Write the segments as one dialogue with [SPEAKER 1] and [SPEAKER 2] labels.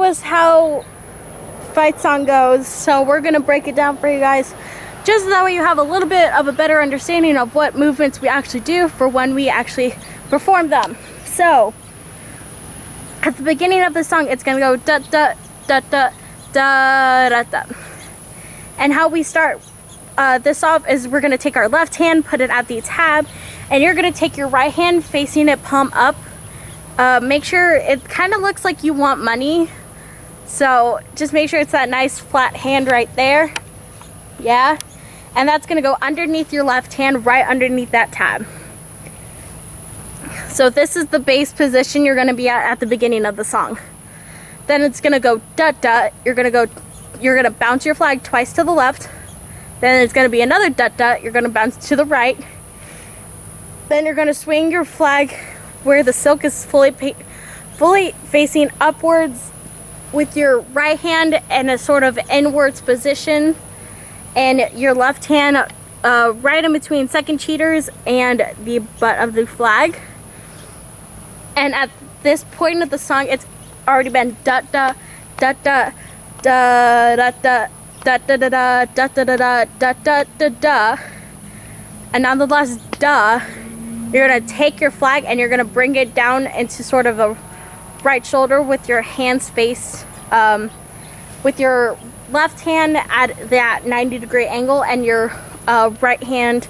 [SPEAKER 1] was how fight song goes. So we're gonna break it down for you guys, just so that way you have a little bit of a better understanding of what movements we actually do for when we actually perform them. So at the beginning of the song, it's gonna go da da da da da da da. And how we start this off is we're gonna take our left hand, put it at the tab, and you're gonna take your right hand facing it palm up. Make sure it kind of looks like you want money. So just make sure it's that nice flat hand right there. Yeah. And that's gonna go underneath your left hand, right underneath that tab. So this is the base position you're gonna be at the beginning of the song. Then it's gonna go da da. You're gonna bounce your flag twice to the left. Then it's gonna be another da da. You're gonna bounce to the right. Then you're gonna swing your flag where the silk is fully facing upwards with your right hand in a sort of inwards position, and your left hand right in between second cheaters and the butt of the flag. And at this point of the song, it's already been da da da da da da da da da da da da da da da da da da. And on the last da, you're gonna take your flag and you're gonna bring it down into sort of a right shoulder with your hands faced, with your left hand at that 90-degree angle and your right hand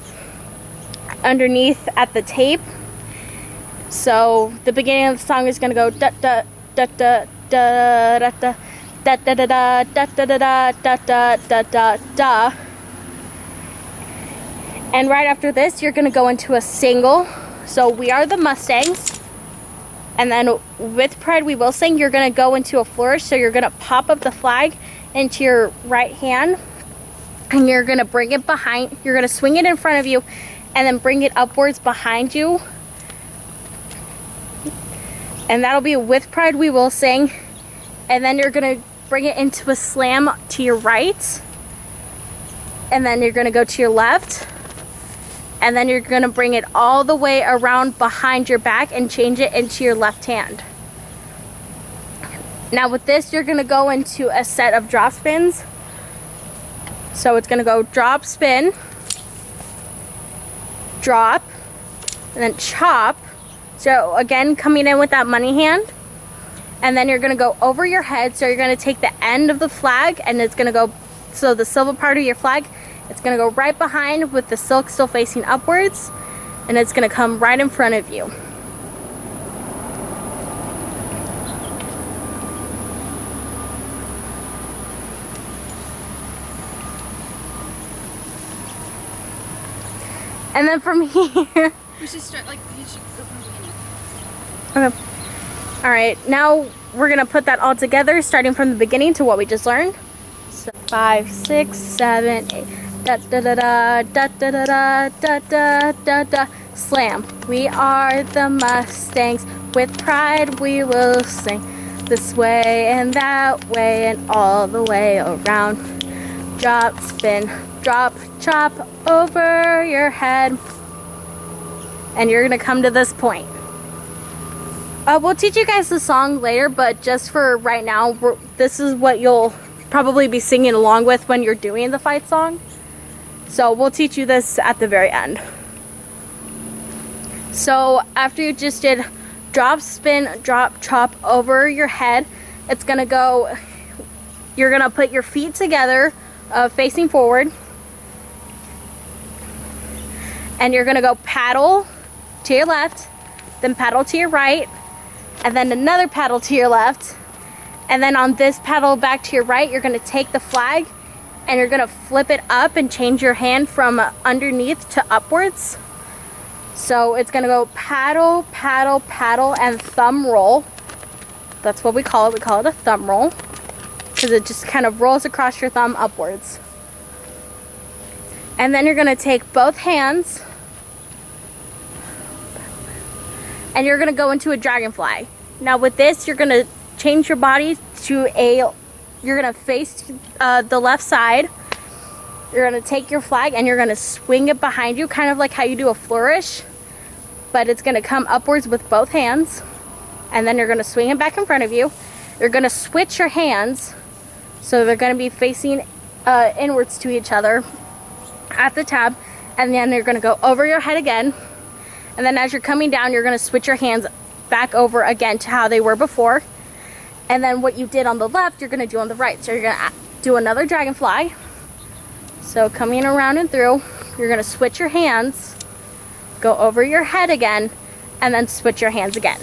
[SPEAKER 1] underneath at the tape. So the beginning of the song is gonna go da da da da da da da da da da da da da da da da da da. And right after this, you're gonna go into a single. So we are the Mustangs. And then with Pride We Will Sing, you're gonna go into a flourish. So you're gonna pop up the flag into your right hand, and you're gonna bring it behind, you're gonna swing it in front of you, and then bring it upwards behind you. And that'll be with Pride We Will Sing. And then you're gonna bring it into a slam to your right. And then you're gonna go to your left. And then you're gonna bring it all the way around behind your back and change it into your left hand. Now with this, you're gonna go into a set of drop spins. So it's gonna go drop, spin, drop, and then chop. So again, coming in with that money hand. And then you're gonna go over your head. So you're gonna take the end of the flag and it's gonna go, so the silver part of your flag, it's gonna go right behind with the silk still facing upwards, and it's gonna come right in front of you. And then from here,
[SPEAKER 2] we should start like you should go from the beginning.
[SPEAKER 1] okay. All right, now we're gonna put that all together, starting from the beginning to what we just learned. So 5, 6, 7, 8. Da da da da da da da da da da da. Slam. We are the Mustangs. With pride we will sing. This way and that way and all the way around. Drop, spin, drop, chop over your head. And you're gonna come to this point. We'll teach you guys the song later, but just for right now, this is what you'll probably be singing along with when you're doing the fight song. So we'll teach you this at the very end. So after you just did drop, spin, drop, chop over your head, it's gonna go, you're gonna put your feet together, facing forward. And you're gonna go paddle to your left, then paddle to your right, and then another paddle to your left. And then on this paddle back to your right, you're gonna take the flag and you're gonna flip it up and change your hand from underneath to upwards. So it's gonna go paddle, paddle, paddle, and thumb roll. That's what we call it. We call it a thumb roll because it just kind of rolls across your thumb upwards. And then you're gonna take both hands and you're gonna go into a dragonfly. Now with this, you're gonna change your body to you're gonna face the left side. You're gonna take your flag and you're gonna swing it behind you, kind of like how you do a flourish, but it's gonna come upwards with both hands. And then you're gonna swing it back in front of you. You're gonna switch your hands, so they're gonna be facing inwards to each other at the tab, and then you're gonna go over your head again, and then as you're coming down, you're gonna switch your hands back over again to how they were before, and then what you did on the left, you're gonna do on the right. So you're gonna do another dragonfly. So coming around and through, you're gonna switch your hands, go over your head again, and then switch your hands again.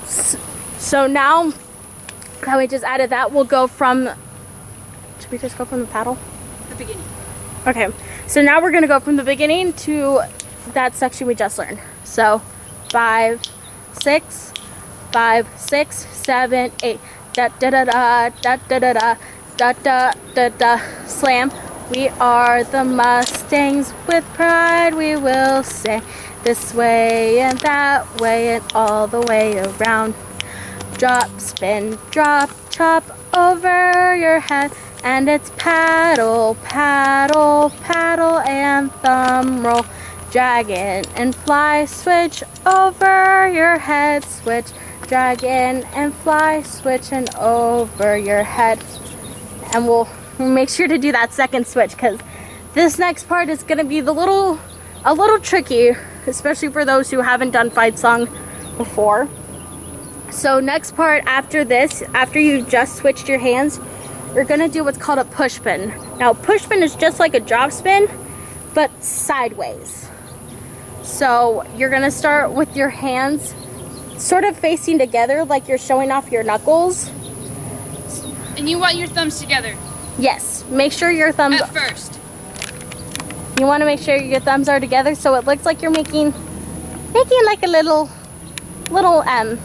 [SPEAKER 1] So now that we just added that, we'll go from, should we just go from the paddle?
[SPEAKER 2] The beginning.
[SPEAKER 1] Okay, so now we're gonna go from the beginning to that section we just learned. So 5, 6, 5, 6, 7, 8. Da da da da da da da da da da da da. Slam. We are the Mustangs. With pride we will say, this way and that way and all the way around. Drop, spin, drop, chop over your head. And it's paddle, paddle, paddle and thumb roll. Dragon and fly, switch over your head. Switch, dragon and fly, switch and over your head. And we'll make sure to do that second switch, because this next part is going to be a little tricky, especially for those who haven't done fight song before. So next part after this, after you just switched your hands, you're gonna do what's called a push pin. Now push pin is just like a drop spin, but sideways. So you're gonna start with your hands sort of facing together, like you're showing off your knuckles.
[SPEAKER 2] And you want your thumbs together.
[SPEAKER 1] Yes, make sure your thumbs,
[SPEAKER 2] At first.
[SPEAKER 1] you wanna make sure your thumbs are together so it looks like you're making like a little M.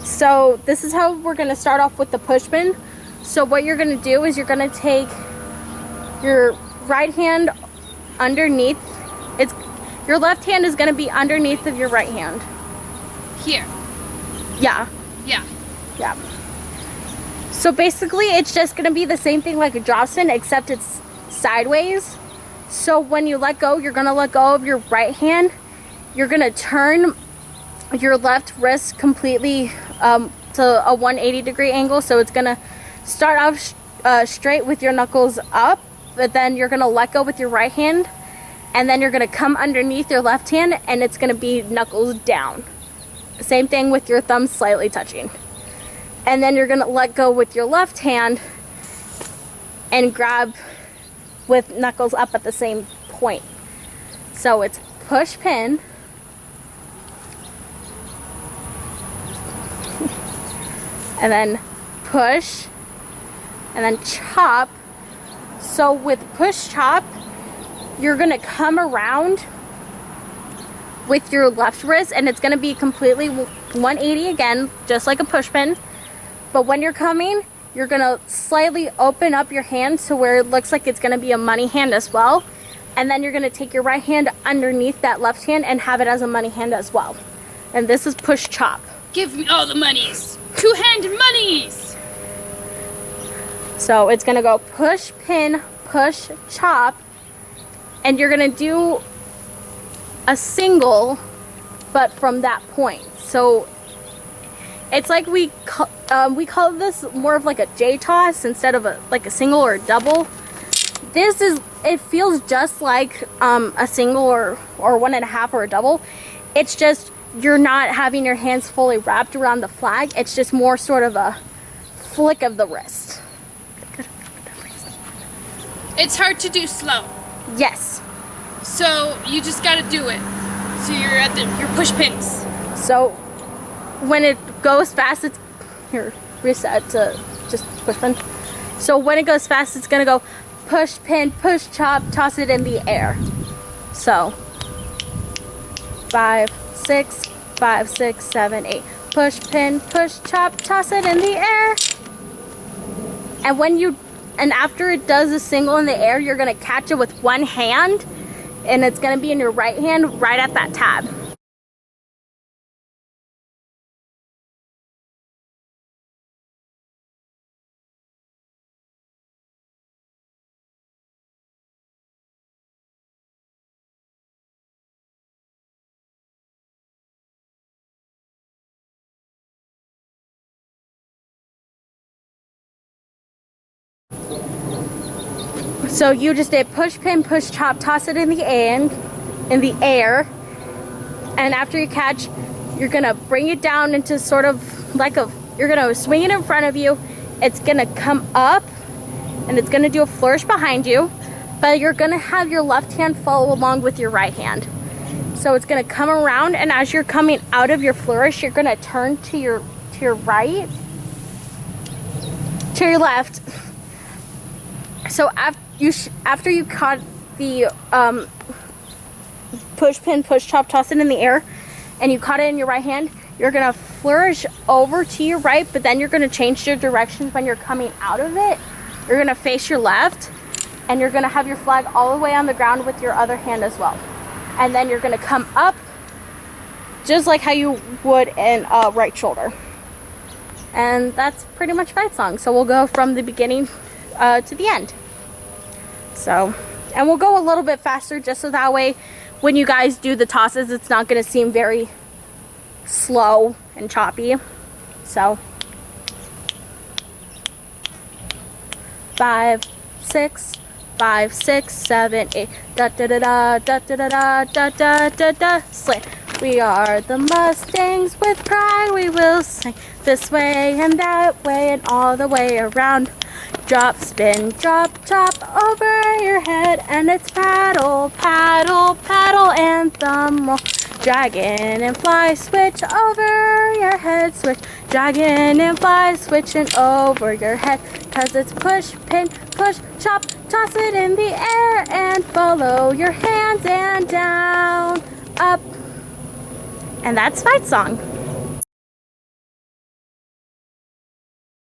[SPEAKER 1] So this is how we're going to start off with the push pin. So what you're going to do is you're going to take your right hand underneath. Your left hand is going to be underneath of your right hand.
[SPEAKER 2] Here.
[SPEAKER 1] Yeah.
[SPEAKER 2] Yeah.
[SPEAKER 1] Yeah. So basically it's just going to be the same thing like a drop spin, except it's sideways. So when you let go, you're going to let go of your right hand. You're going to turn your left wrist completely to a 180-degree angle. So it's going to start off straight with your knuckles up, but then you're going to let go with your right hand, and then you're going to come underneath your left hand, and it's going to be knuckles down. Same thing with your thumbs slightly touching. And then you're going to let go with your left hand and grab with knuckles up at the same point. So it's push pin, and then push, and then chop. So with push chop, you're gonna come around with your left wrist, and it's gonna be completely 180 again, just like a push pin. But when you're coming, you're gonna slightly open up your hand to where it looks like it's gonna be a money hand as well. And then you're gonna take your right hand underneath that left hand and have it as a money hand as well. And this is push chop.
[SPEAKER 2] Give me all the monies. Two-hand monies.
[SPEAKER 1] So it's gonna go push pin, push chop, and you're gonna do a single, but from that point. So it's like we call this more of like a J toss instead of like a single or a double. It feels just like a single or 1.5 or a double. It's just you're not having your hands fully wrapped around the flag. It's just more sort of a flick of the wrist.
[SPEAKER 2] It's hard to do slow.
[SPEAKER 1] Yes.
[SPEAKER 2] So you just gotta do it. So you're at your push pins.
[SPEAKER 1] So when it goes fast, it's here, reset to just push pin. So when it goes fast, it's gonna go push pin, push chop, toss it in the air. So 5, 6, 5, 6, 7, 8. Push pin, push chop, toss it in the air. And after it does a single in the air, you're gonna catch it with one hand, and it's gonna be in your right hand right at that tab. So you just did push, pin, push, chop, toss it in the air. And after you catch, you're gonna bring it down into sort of like you're gonna swing it in front of you. It's gonna come up and it's gonna do a flourish behind you, but you're gonna have your left hand follow along with your right hand. So it's gonna come around, and as you're coming out of your flourish, you're gonna turn to your right, to your left. So after you caught the push, pin, push, chop, toss it in the air, and you caught it in your right hand, you're gonna flourish over to your right, but then you're gonna change your direction when you're coming out of it. You're gonna face your left, and you're gonna have your flag all the way on the ground with your other hand as well. And then you're gonna come up just like how you would in right shoulder. And that's pretty much fight song. So we'll go from the beginning to the end. So, and we'll go a little bit faster just so that way when you guys do the tosses, it's not gonna seem very slow and choppy. So 5, 6, 5, 6, 7, 8. Da da da da da da da da da da da. Slay. We are the Mustangs, with pride we will sing, this way and that way and all the way around. Drop, spin, drop, chop over your head, and it's paddle, paddle, paddle, anthem roll. Dragon and fly, switch over your head, switch. Dragon and fly, switching over your head, 'cause it's push, pin, push, chop, toss it in the air, and follow your hands and down, up. And that's fight song.